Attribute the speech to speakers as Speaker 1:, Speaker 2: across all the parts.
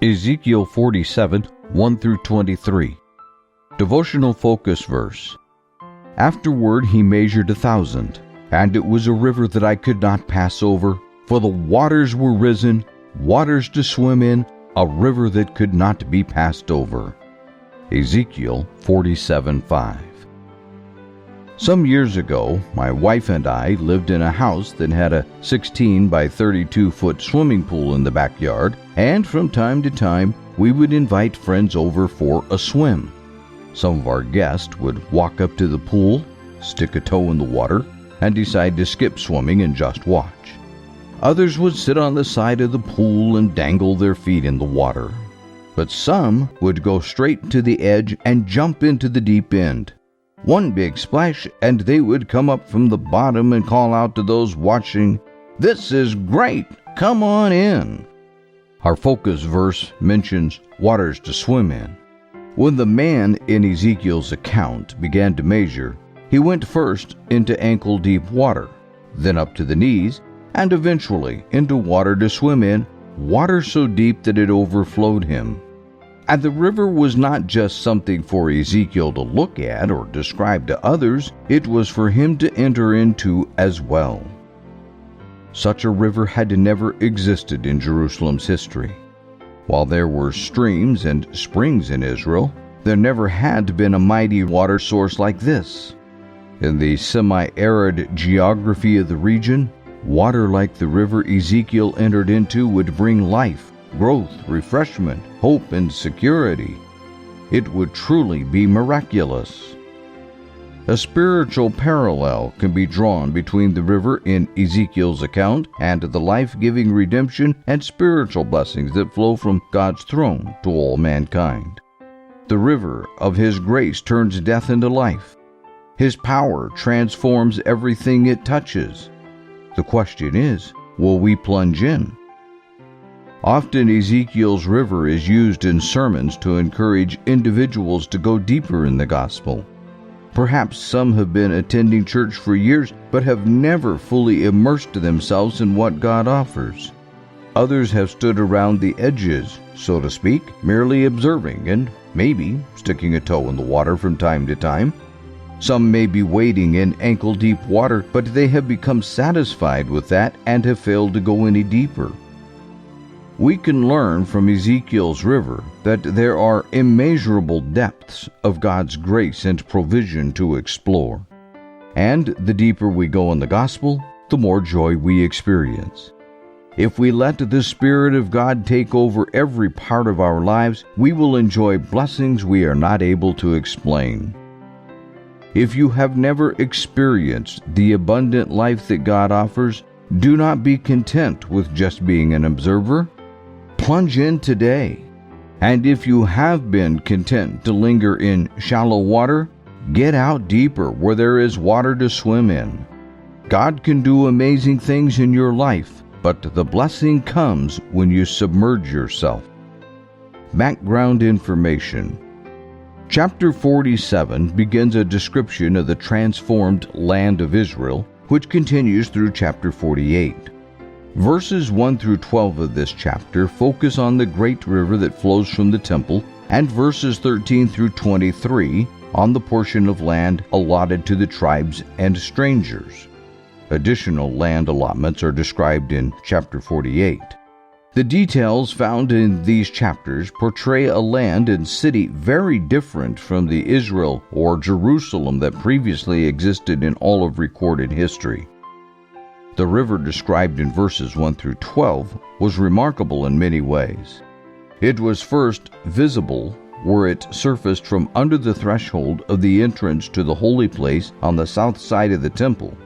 Speaker 1: Ezekiel 47, 1 through 23. Devotional focus verse. Afterward he measured 1,000, and it was a river that I could not pass over, for the waters were risen, waters to swim in, a river that could not be passed over. Ezekiel 47:5. Some years ago, my wife and I lived in a house that had a 16 by 32-foot swimming pool in the backyard, and from time to time, we would invite friends over for a swim. Some of our guests would walk up to the pool, stick a toe in the water, and decide to skip swimming and just watch. Others would sit on the side of the pool and dangle their feet in the water. But some would go straight to the edge and jump into the deep end. One big splash, and they would come up from the bottom and call out to those watching, "This is great! Come on in!" Our focus verse mentions waters to swim in. When the man in Ezekiel's account began to measure, he went first into ankle-deep water, then up to the knees, and eventually into water to swim in, water so deep that it overflowed him. And the river was not just something for Ezekiel to look at or describe to others, it was for him to enter into as well. Such a river had never existed in Jerusalem's history. While there were streams and springs in Israel, there never had been a mighty water source like this. In the semi-arid geography of the region, water like the river Ezekiel entered into would bring life, growth, refreshment, hope, and security. It would truly be miraculous. A spiritual parallel can be drawn between the river in Ezekiel's account and the life-giving redemption and spiritual blessings that flow from God's throne to all mankind. The river of His grace turns death into life. His power transforms everything it touches. The question is, will we plunge in? Often Ezekiel's river is used in sermons to encourage individuals to go deeper in the gospel. Perhaps some have been attending church for years but have never fully immersed themselves in what God offers. Others have stood around the edges, so to speak, merely observing and maybe sticking a toe in the water from time to time. Some may be wading in ankle-deep water, but they have become satisfied with that and have failed to go any deeper. We can learn from Ezekiel's river that there are immeasurable depths of God's grace and provision to explore. And the deeper we go in the gospel, the more joy we experience. If we let the Spirit of God take over every part of our lives, we will enjoy blessings we are not able to explain. If you have never experienced the abundant life that God offers, do not be content with just being an observer. Plunge in today. And if you have been content to linger in shallow water, get out deeper where there is water to swim in. God can do amazing things in your life, but the blessing comes when you submerge yourself. Background information. Chapter 47 begins a description of the transformed land of Israel, which continues through chapter 48. Verses 1 through 12 of this chapter focus on the great river that flows from the temple, and verses 13 through 23 on the portion of land allotted to the tribes and strangers. Additional land allotments are described in chapter 48. The details found in these chapters portray a land and city very different from the Israel or Jerusalem that previously existed in all of recorded history. The river described in verses 1 through 12 was remarkable in many ways. It was first visible where it surfaced from under the threshold of the entrance to the holy place on the south side of the temple.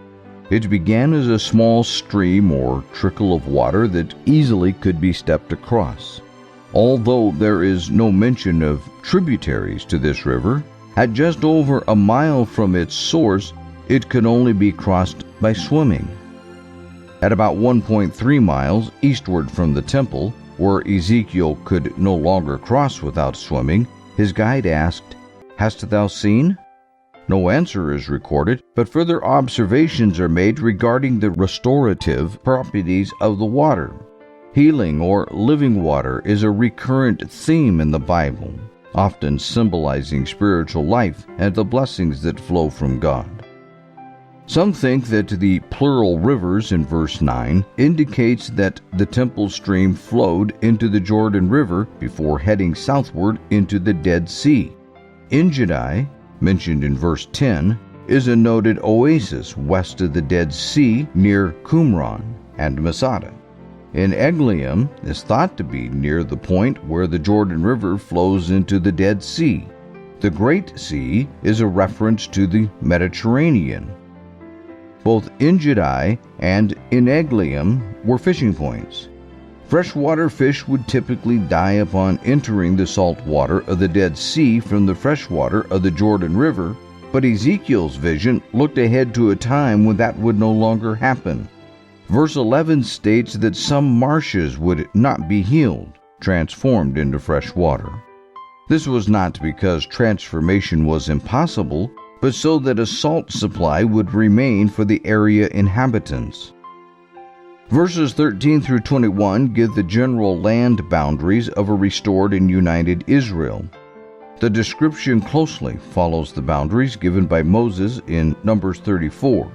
Speaker 1: It began as a small stream or trickle of water that easily could be stepped across. Although there is no mention of tributaries to this river, at just over a mile from its source, it could only be crossed by swimming. At about 1.3 miles eastward from the temple, where Ezekiel could no longer cross without swimming, his guide asked, "Hast thou seen?" No answer is recorded, but further observations are made regarding the restorative properties of the water. Healing or living water is a recurrent theme in the Bible, often symbolizing spiritual life and the blessings that flow from God. Some think that the plural rivers in verse 9 indicates that the temple stream flowed into the Jordan River before heading southward into the Dead Sea. En-Gedi, mentioned in verse 10, is a noted oasis west of the Dead Sea near Qumran and Masada. En-Eglaim is thought to be near the point where the Jordan River flows into the Dead Sea. The Great Sea is a reference to the Mediterranean. Both En-Gedi and En-Eglaim were fishing points. Freshwater fish would typically die upon entering the salt water of the Dead Sea from the freshwater of the Jordan River, but Ezekiel's vision looked ahead to a time when that would no longer happen. Verse 11 states that some marshes would not be healed, transformed into fresh water. This was not because transformation was impossible, but so that a salt supply would remain for the area inhabitants. Verses 13 through 21 give the general land boundaries of a restored and united Israel. The description closely follows the boundaries given by Moses in Numbers 34.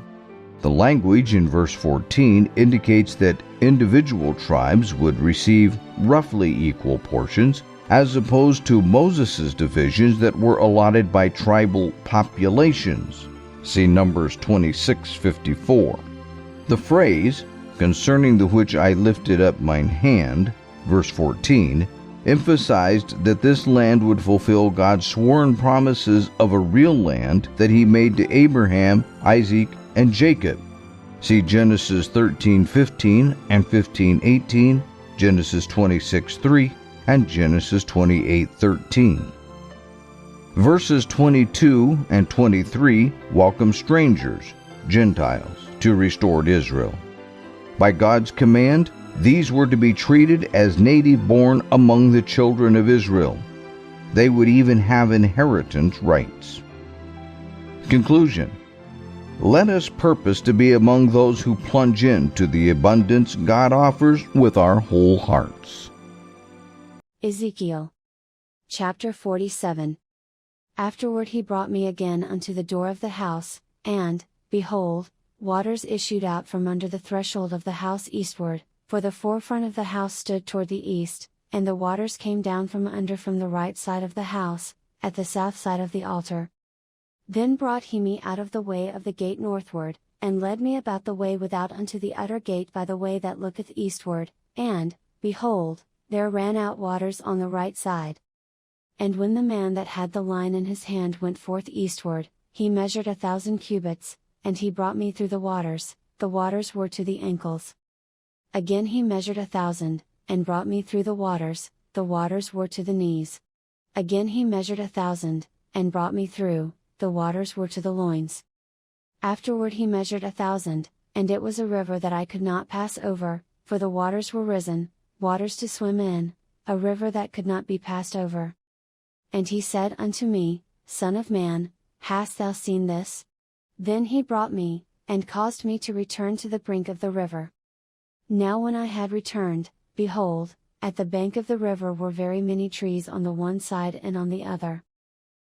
Speaker 1: The language in verse 14 indicates that individual tribes would receive roughly equal portions, as opposed to Moses' divisions that were allotted by tribal populations. See Numbers 26:54. The phrase, concerning the which I lifted up mine hand, verse 14, emphasized that this land would fulfill God's sworn promises of a real land that he made to Abraham, Isaac, and Jacob. See Genesis 13:15 and 15:18, Genesis 26:3, and Genesis 28:13. Verses 22 and 23 welcome strangers, Gentiles, to restored Israel. By God's command, these were to be treated as native-born among the children of Israel. They would even have inheritance rights. Conclusion. Let us purpose to be among those who plunge into the abundance God offers with our whole hearts.
Speaker 2: Ezekiel chapter 47. Afterward he brought me again unto the door of the house, and, behold, waters issued out from under the threshold of the house eastward, for the forefront of the house stood toward the east, and the waters came down from under from the right side of the house, at the south side of the altar. Then brought he me out of the way of the gate northward, and led me about the way without unto the utter gate by the way that looketh eastward, and, behold, there ran out waters on the right side. And when the man that had the line in his hand went forth eastward, he measured 1,000 cubits, and he brought me through the waters were to the ankles. Again he measured 1,000, and brought me through the waters were to the knees. Again he measured 1,000, and brought me through, the waters were to the loins. Afterward he measured 1,000, and it was a river that I could not pass over, for the waters were risen, waters to swim in, a river that could not be passed over. And he said unto me, Son of man, hast thou seen this? Then he brought me, and caused me to return to the brink of the river. Now when I had returned, behold, at the bank of the river were very many trees on the one side and on the other.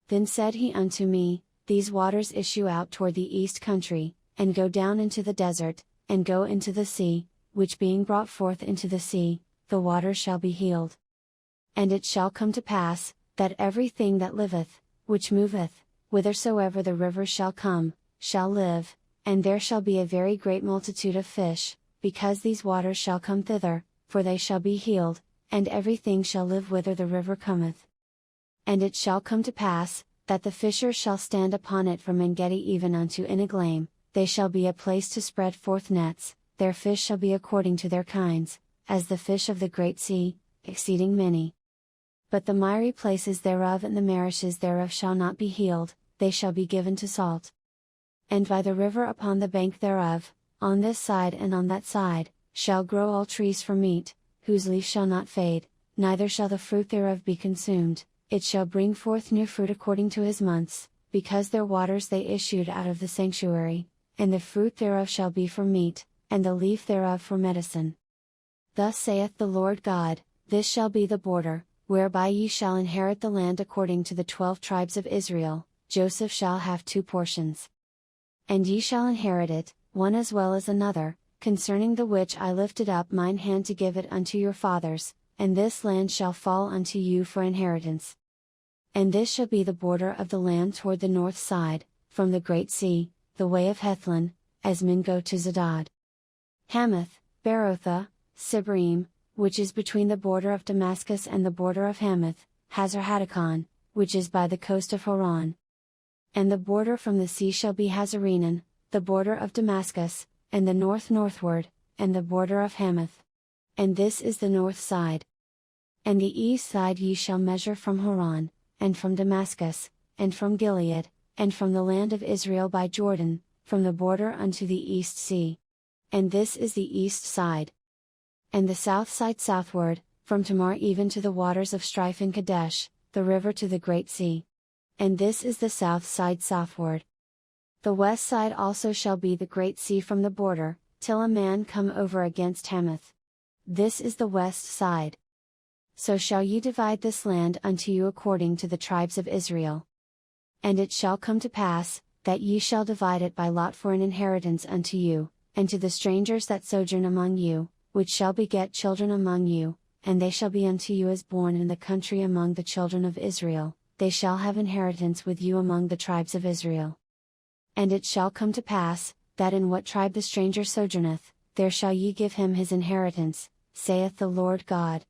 Speaker 2: Then said he unto me, These waters issue out toward the east country, and go down into the desert, and go into the sea, which being brought forth into the sea, the waters shall be healed. And it shall come to pass, that everything that liveth, which moveth, whithersoever the river shall come, shall live, and there shall be a very great multitude of fish, because these waters shall come thither, for they shall be healed, and everything shall live whither the river cometh. And it shall come to pass, that the fishers shall stand upon it from En-Gedi even unto En-Eglaim, they shall be a place to spread forth nets, their fish shall be according to their kinds, as the fish of the great sea, exceeding many. But the miry places thereof and the marishes thereof shall not be healed, they shall be given to salt. And by the river upon the bank thereof, on this side and on that side, shall grow all trees for meat, whose leaf shall not fade, neither shall the fruit thereof be consumed, it shall bring forth new fruit according to his months, because their waters they issued out of the sanctuary, and the fruit thereof shall be for meat, and the leaf thereof for medicine. Thus saith the Lord God, this shall be the border, whereby ye shall inherit the land according to the 12 tribes of Israel. Joseph shall have 2 portions. And ye shall inherit it, one as well as another, concerning the which I lifted up mine hand to give it unto your fathers, and this land shall fall unto you for inheritance. And this shall be the border of the land toward the north side, from the great sea, the way of Hethlon, as men go to Zedad. Hamath, Berotha, Sibrim, which is between the border of Damascus and the border of Hamath, Hazar-Hatticon, which is by the coast of Haran. And the border from the sea shall be Hazarenan, the border of Damascus, and the north northward, and the border of Hamath. And this is the north side. And the east side ye shall measure from Haran, and from Damascus, and from Gilead, and from the land of Israel by Jordan, from the border unto the east sea. And this is the east side. And the south side southward, from Tamar even to the waters of strife in Kadesh, the river to the great sea. And this is the south side southward. The west side also shall be the great sea from the border, till a man come over against Hamath. This is the west side. So shall ye divide this land unto you according to the tribes of Israel. And it shall come to pass, that ye shall divide it by lot for an inheritance unto you, and to the strangers that sojourn among you, which shall beget children among you, and they shall be unto you as born in the country among the children of Israel, they shall have inheritance with you among the tribes of Israel. And it shall come to pass, that in what tribe the stranger sojourneth, there shall ye give him his inheritance, saith the Lord God.